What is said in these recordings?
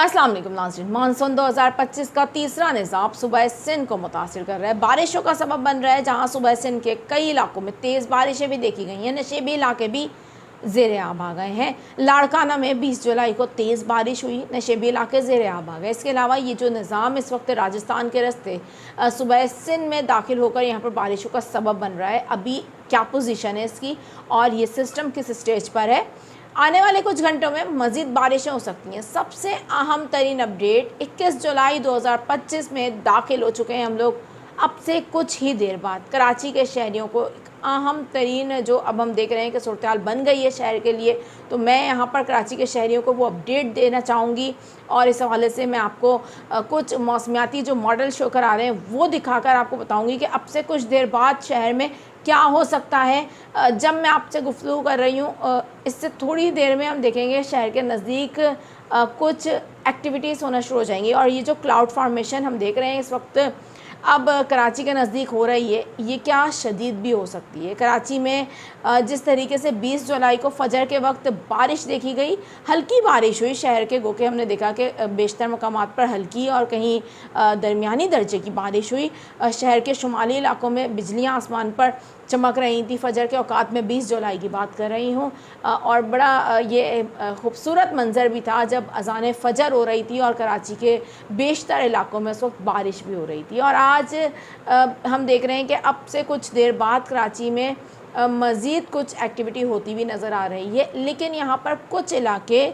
अस्सलाम वालेकुम नाज़रीन। मानसून 2025 का तीसरा निज़ाम सुबह सिंध को मुतासिर कर रहा है। बारिशों का सबब बन रहा है, जहां सुबह सिंध के कई इलाकों में तेज़ बारिशें भी देखी गई हैं। नशेबी इलाके भी ज़ेर आब आ गए हैं। लाड़काना में 20 जुलाई को तेज़ बारिश हुई, नशेबी इलाके ज़ेर आब आ गए। इसके अलावा ये जो निज़ाम इस वक्त राजस्थान के रास्ते सुबह सिंध में दाखिल होकर यहाँ पर बारिशों का सबब बन रहा है। अभी क्या पोजीशन है इसकी और ये सिस्टम किस स्टेज पर है, आने वाले कुछ घंटों में मज़ीद बारिशें हो सकती हैं। सबसे अहम तरीन अपडेट 21 जुलाई 2025 में दाखिल हो चुके हैं हम लोग। अब से कुछ ही देर बाद कराची के शहरियों को एक अहम तरीन जो अब हम देख रहे हैं कि सूरत हाल बन गई है शहर के लिए, तो मैं यहाँ पर कराची के शहरियों को वो अपडेट देना चाहूँगी। और इस हवाले से मैं आपको कुछ मौसमियाती जो मॉडल शो करा रहे हैं वो दिखाकर आपको बताऊँगी कि अब से कुछ देर बाद शहर में क्या हो सकता है। जब मैं आपसे गुफ्तगू कर रही हूँ, इससे थोड़ी देर में हम देखेंगे शहर के नज़दीक कुछ एक्टिविटीज़ होना शुरू हो जाएंगी। और ये जो क्लाउड फॉर्मेशन हम देख रहे हैं इस वक्त अब कराची के नज़दीक हो रही है, ये क्या शदीद भी हो सकती है। कराची में जिस तरीके से 20 जुलाई को फजर के वक्त बारिश देखी गई, हल्की बारिश हुई शहर के, गो के हमने देखा कि बेशतर मकामात पर हल्की और कहीं दरमियानी दर्जे की बारिश हुई। शहर के शुमाली इलाकों में बिजलियाँ आसमान पर चमक रही थी फजर के औकात में, 20 जुलाई की बात कर रही हूँ। और बड़ा ये खूबसूरत मंज़र भी था जब अज़ान फ़जर हो रही थी और कराची के बेशतर इलाकों में उस वक्त बारिश भी हो रही थी। और आज हम देख रहे हैं कि अब से कुछ देर बाद कराची में मज़ीद कुछ एक्टिविटी होती हुई नज़र आ रही है। लेकिन यहाँ पर कुछ इलाके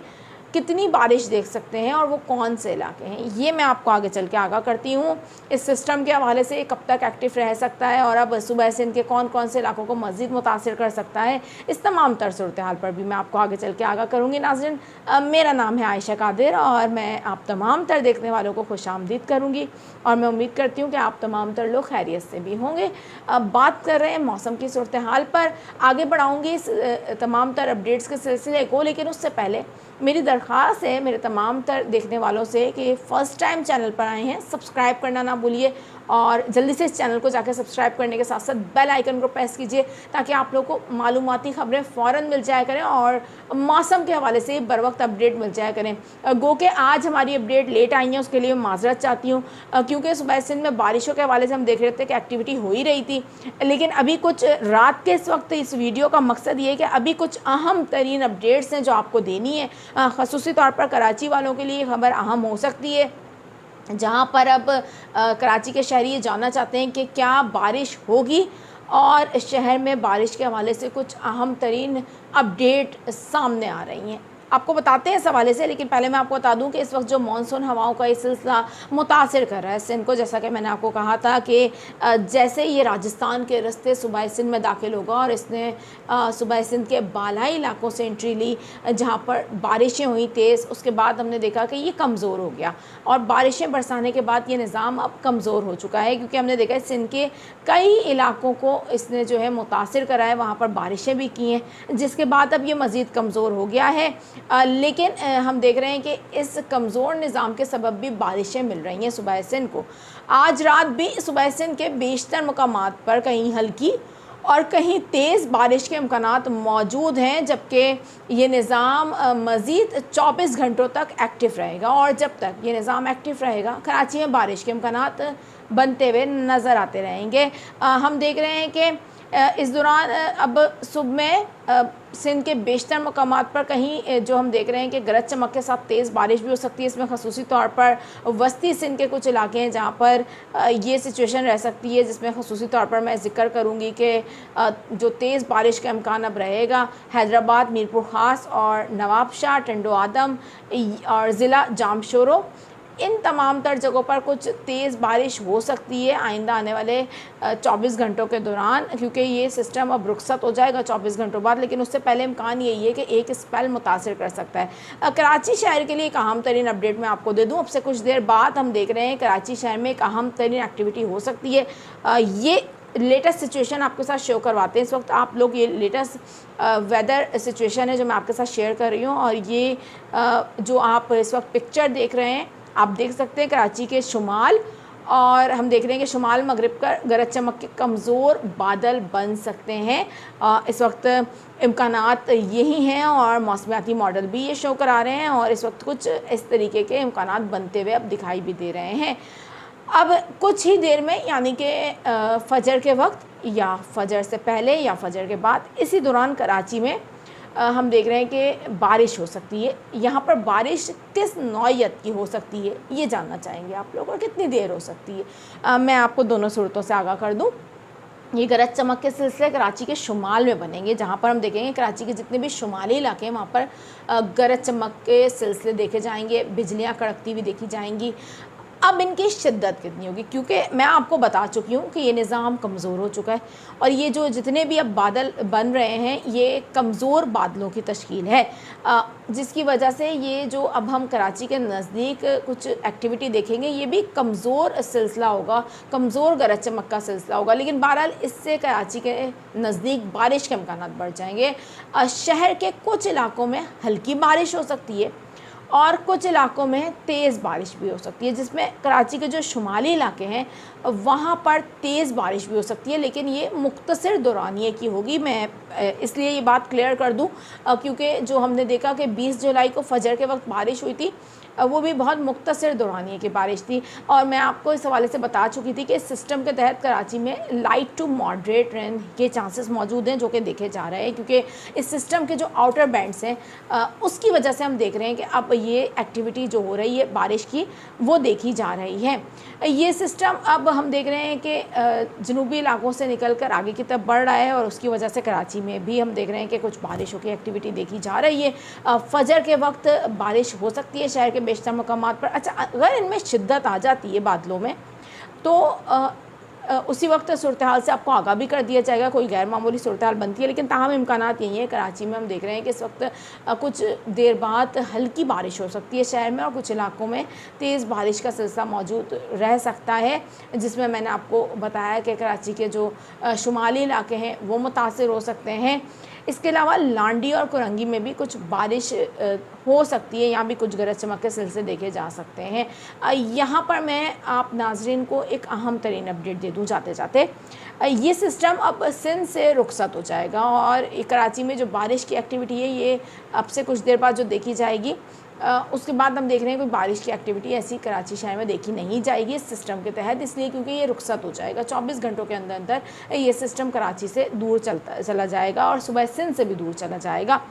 कितनी बारिश देख सकते हैं और वो कौन से इलाके हैं, ये मैं आपको आगे चल के आगाह करती हूँ। इस सिस्टम के हवाले से कब तक एक्टिव रह सकता है और अब सुबह से इनके कौन कौन से इलाकों को मज़ीद मुतासिर कर सकता है, इस तमाम तर सूरत हाल पर भी मैं आपको आगे चल के आगाह करूँगी। नाज़रीन, मेरा नाम है आयशा कादिर और मैं आप तमाम तर देखने वालों को खुशामदीद करूँगी और मैं उम्मीद करती हूँ कि आप तमाम तर लोग खैरियत से भी होंगे। अब बात कर रहे हैं मौसम की सूरत हाल पर, आगे बढ़ाऊँगी इस तमाम तर अपडेट्स के सिलसिले को। लेकिन उससे पहले मेरी दरख्वास्त है मेरे तमाम तर देखने वालों से कि फ़र्स्ट टाइम चैनल पर आए हैं, सब्सक्राइब करना ना भूलिए और जल्दी से इस चैनल को जाकर सब्सक्राइब करने के साथ साथ बेल आइकन को प्रेस कीजिए ताकि आप लोगों को मालूमाती खबरें फ़ौरन मिल जाया करें और मौसम के हवाले से बर वक्त अपडेट मिल जाया करें। गो के आज हमारी अपडेट लेट आई है, उसके लिए माजरत चाहती हूँ, क्योंकि सुबह सिंध में बारिशों के हवाले से हम देख रहे थे कि एक्टिविटी हो ही रही थी। लेकिन अभी कुछ रात के इस वक्त इस वीडियो का मकसद ये है कि अभी कुछ अहम तरीन अपडेट्स हैं जो आपको देनी है। ख़ुसूसी तौर पर कराची वालों के लिए खबर अहम हो सकती है, जहाँ पर अब कराची के शहरी ये जानना चाहते हैं कि क्या बारिश होगी और शहर में बारिश के हवाले से कुछ अहम तरीन अपडेट सामने आ रही हैं। आपको बताते हैं इस हवाले से। लेकिन पहले मैं आपको बता दूं कि इस वक्त जो मानसून हवाओं का ये सिलसिला मुतासिर कर रहा है सिंध को, जैसा कि मैंने आपको कहा था कि जैसे ये राजस्थान के रास्ते सूबा सिंध में दाखिल होगा और इसने सूबा सिंध के बालाई इलाकों से एंट्री ली जहाँ पर बारिशें हुई तेज़, उसके बाद हमने देखा कि ये कमज़ोर हो गया और बारिशें बरसाने के बाद ये निज़ाम अब कमज़ोर हो चुका है, क्योंकि हमने देखा है सिंध के कई इलाकों को इसने जो है मुतासिर करा है, वहाँ पर बारिशें भी की हैं, जिसके बाद अब ये मज़ीद कमज़ोर हो गया है। लेकिन हम देख रहे हैं कि इस कमज़ोर निज़ाम के सबब भी बारिशें मिल रही हैं सुबह सिंध को। आज रात भी सुबह सिंध के बेशतर मकामात पर कहीं हल्की और कहीं तेज़ बारिश के इम्कानात मौजूद हैं, जबकि ये निज़ाम मज़ीद 24 घंटों तक एक्टिव रहेगा। और जब तक ये निज़ाम एक्टिव रहेगा कराची में बारिश के इम्कानात बनते हुए नज़र आते रहेंगे। हम देख रहे हैं कि इस दौरान अब सुबह में सिंध के बेशतर मकामात पर कहीं जो हम देख रहे हैं कि गरज चमक के साथ तेज़ बारिश भी हो सकती है। इसमें ख़ुसूसी तौर पर वस्ती सिंध के कुछ इलाके हैं जहाँ पर ये सिचुएशन रह सकती है, जिसमें ख़ुसूसी तौर पर मैं ज़िक्र करूँगी कि जो तेज़ बारिश का इम्कान अब रहेगा हैदराबाद, मीरपुर ख़ास और नवाबशाह, टंडो आदम और ज़िला जामशोरो, इन तमाम तर जगहों पर कुछ तेज़ बारिश हो सकती है आइंदा आने वाले 24 घंटों के दौरान, क्योंकि ये सिस्टम अब रुखसत हो जाएगा 24 घंटों बाद। लेकिन उससे पहले इम्कान यही है कि एक स्पेल मुतासिर कर सकता है। कराची शहर के लिए एक अहम तरीन अपडेट मैं आपको दे दूँ। अब से कुछ देर बाद हम देख रहे हैं कराची शहर में एक अहम तरीन एक्टिविटी हो सकती है। ये लेटेस्ट सिचुएशन आपके साथ शेयर करवाते हैं। इस वक्त आप लोग ये लेटेस्ट वेदर सिचुएशन है जो मैं आपके साथ शेयर कर रही हूँ। और ये जो आप इस वक्त पिक्चर देख रहे हैं, आप देख सकते हैं कराची के शुमाल और हम देख रहे हैं कि शुमाल मगरिब का गरज चमक के कमज़ोर बादल बन सकते हैं। इस वक्त इम्कानात यही हैं और मौसमियाती मॉडल भी ये शो करा रहे हैं और इस वक्त कुछ इस तरीके के इम्कानात बनते हुए अब दिखाई भी दे रहे हैं। अब कुछ ही देर में यानी कि फ़जर के वक्त या फ़जर से पहले या फ़जर के बाद इसी दौरान कराची में हम देख रहे हैं कि बारिश हो सकती है। यहाँ पर बारिश किस नौइयत की हो सकती है ये जानना चाहेंगे आप लोग, और कितनी देर हो सकती है। मैं आपको दोनों सूरतों से आगाह कर दूँ। ये गरज चमक के सिलसिले कराची के शुमाल में बनेंगे, जहाँ पर हम देखेंगे कराची के जितने भी शुमाली इलाके हैं वहाँ पर गरज चमक के सिलसिले देखे जाएंगे, बिजलियाँ कड़कती हुई देखी जाएंगी। अब इनकी शिद्दत कितनी होगी, क्योंकि मैं आपको बता चुकी हूँ कि ये निज़ाम कमज़ोर हो चुका है और ये जो जितने भी अब बादल बन रहे हैं ये कमज़ोर बादलों की तश्कील है, जिसकी वजह से ये जो अब हम कराची के नज़दीक कुछ एक्टिविटी देखेंगे ये भी कमज़ोर सिलसिला होगा, कमज़ोर गरज चमक का सिलसिला होगा। लेकिन बहरहाल इससे कराची के नज़दीक बारिश के इम्कानात बढ़ जाएंगे। शहर के कुछ इलाकों में हल्की बारिश हो सकती है और कुछ इलाकों में तेज़ बारिश भी हो सकती है, जिसमें कराची के जो शुमाली इलाके हैं वहाँ पर तेज़ बारिश भी हो सकती है, लेकिन ये मुख्तसर दौरानिए की होगी। मैं इसलिए ये बात क्लियर कर दूँ क्योंकि जो हमने देखा कि 20 जुलाई को फ़जर के वक्त बारिश हुई थी वो भी बहुत मुख्तसर दौरानिए की बारिश थी और मैं आपको इस हवाले से बता चुकी थी कि इस सिस्टम के तहत कराची में लाइट टू मॉडरेट रेन के चांसेस मौजूद हैं जो कि देखे जा रहे हैं, क्योंकि इस सिस्टम के जो आउटर बैंड्स हैं उसकी वजह से हम देख रहे हैं कि अब ये एक्टिविटी जो हो रही है बारिश की वो देखी जा रही है। ये सिस्टम अब हम देख रहे हैं कि जनूबी इलाकों से निकल कर आगे की तरफ बढ़ रहा है और उसकी वजह से कराची में भी हम देख रहे हैं कि कुछ बारिशों की एक्टिविटी देखी जा रही है। फ़जर के वक्त बारिश हो सकती है शहर के बेशतर मकामात पर। अच्छा, अगर इनमें शिद्दत आ जाती है बादलों में तो उसी वक्त सूरत हाल से आपको आगाह भी कर दिया जाएगा, कोई गैर मामूली सूरत हाल बनती है। लेकिन ताहम इम्कानात यही है, कराची में हम देख रहे हैं कि इस वक्त कुछ देर बाद हल्की बारिश हो सकती है शहर में और कुछ इलाकों में तेज़ बारिश का सिलसिला मौजूद रह सकता है, जिसमें मैंने आपको बताया कि कराची के जो शुमाली इलाके हैं वो मुतासिर हो सकते हैं। इसके अलावा लांडी और कुरंगी में भी कुछ बारिश हो सकती है, यहाँ भी कुछ गरज चमक के सिलसिले देखे जा सकते हैं। यहाँ पर मैं आप नाजरीन को एक अहम तरीन अपडेट दे दूँ जाते जाते। ये सिस्टम अब सिंध से रुखसत हो जाएगा और कराची में जो बारिश की एक्टिविटी है ये अब से कुछ देर बाद जो देखी जाएगी उसके बाद हम देख रहे हैं कोई बारिश की एक्टिविटी ऐसी कराची शहर में देखी नहीं जाएगी इस सिस्टम के तहत, इसलिए क्योंकि ये रुखसत हो जाएगा। 24 घंटों के अंदर अंदर ये सिस्टम कराची से दूर चला जाएगा और सुबह सिंध से भी दूर चला जाएगा।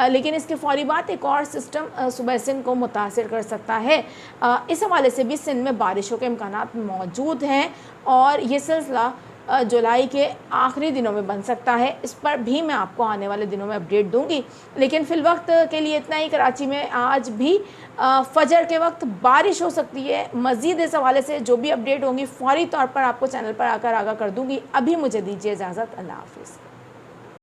लेकिन इसके फौरी बाद एक और सिस्टम सुबह सिंध को मुतासिर कर सकता है। इस हवाले से भी सिंध में बारिशों के इम्कानात मौजूद हैं और ये सिलसिला जुलाई के आखिरी दिनों में बन सकता है। इस पर भी मैं आपको आने वाले दिनों में अपडेट दूंगी। लेकिन फ़िलवक्त के लिए इतना ही। कराची में आज भी फ़जर के वक्त बारिश हो सकती है। मज़ीद इस हवाले से जो भी अपडेट होंगी फ़ौरी तौर पर आपको चैनल पर आकर आगाह कर दूंगी। अभी मुझे दीजिए इजाज़त। अल्लाह हाफ़िज़।